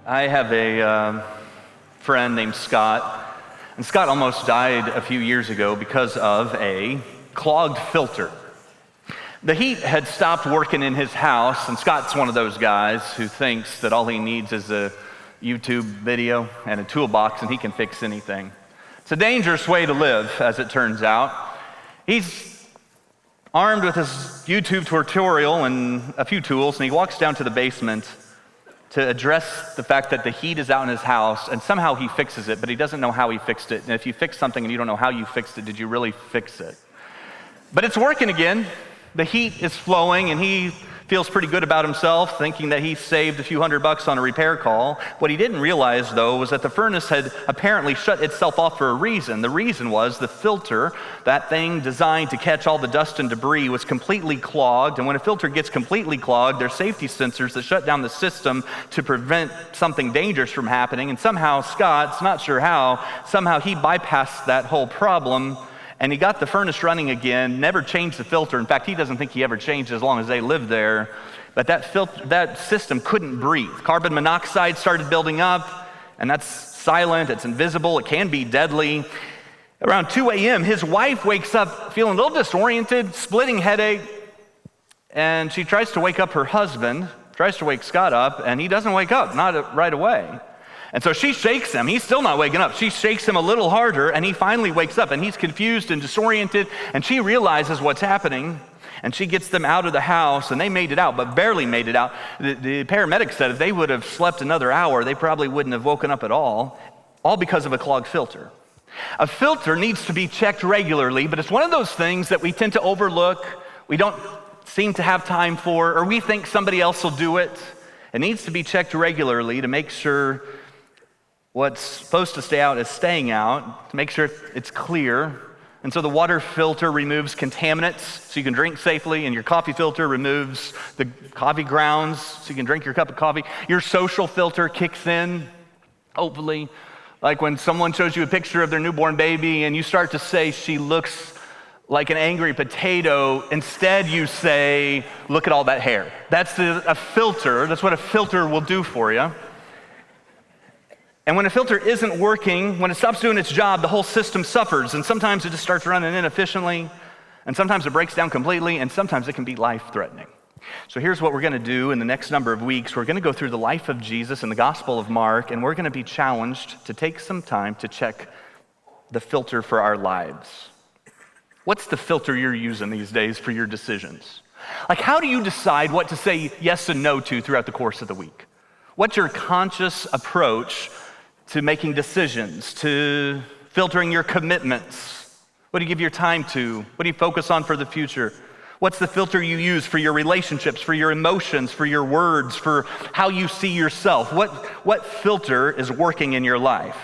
I have a friend named Scott, and Scott almost died a few years ago because of a clogged filter. The heat had stopped working in his house, and Scott's one of those guys who thinks that all he needs is a YouTube video and a toolbox and he can fix anything. It's a dangerous way to live, as it turns out. He's armed with his YouTube tutorial and a few tools, and he walks down to the basement to address the fact that the heat is out in his house, and somehow he fixes it, but he doesn't know how he fixed it. And if you fix something and you don't know how you fixed it, did you really fix it? But it's working again. The heat is flowing, and he feels pretty good about himself, thinking that he saved a few $100 on a repair call. What he didn't realize, though, was that the furnace had apparently shut itself off for a reason. The reason was the filter, that thing designed to catch all the dust and debris, was completely clogged. And when a filter gets completely clogged, there's safety sensors that shut down the system to prevent something dangerous from happening. And somehow Scott's not sure how, somehow he bypassed that whole problem, and he got the furnace running again, never changed the filter. In fact, he doesn't think he ever changed as long as they lived there. But that system couldn't breathe. Carbon monoxide started building up, and that's silent, it's invisible, it can be deadly. Around 2 a.m., his wife wakes up feeling a little disoriented, splitting headache, and she tries to wake up her husband, tries to wake Scott up, and he doesn't wake up, not right away. And so she shakes him. He's still not waking up. She shakes him a little harder, and he finally wakes up, and he's confused and disoriented, and she realizes what's happening, and she gets them out of the house, and they made it out, but barely made it out. The paramedics said if they would have slept another hour, they probably wouldn't have woken up at all because of a clogged filter. A filter needs to be checked regularly, but it's one of those things that we tend to overlook, we don't seem to have time for, or we think somebody else will do it. It needs to be checked regularly to make sure what's supposed to stay out is staying out, to make sure it's clear. And so the water filter removes contaminants so you can drink safely, and your coffee filter removes the coffee grounds so you can drink your cup of coffee. Your social filter kicks in, hopefully. Like when someone shows you a picture of their newborn baby and you start to say she looks like an angry potato, instead you say, look at all that hair. That's a filter. That's what a filter will do for you. And when a filter isn't working, when it stops doing its job, the whole system suffers. And sometimes it just starts running inefficiently, and sometimes it breaks down completely, and sometimes it can be life-threatening. So here's what we're going to do in the next number of weeks. We're going to go through the life of Jesus in the Gospel of Mark, and we're going to be challenged to take some time to check the filter for our lives. What's the filter you're using these days for your decisions? Like, how do you decide what to say yes and no to throughout the course of the week? What's your conscious approach to making decisions, to filtering your commitments? What do you give your time to? What do you focus on for the future? What's the filter you use for your relationships, for your emotions, for your words, for how you see yourself? What filter is working in your life?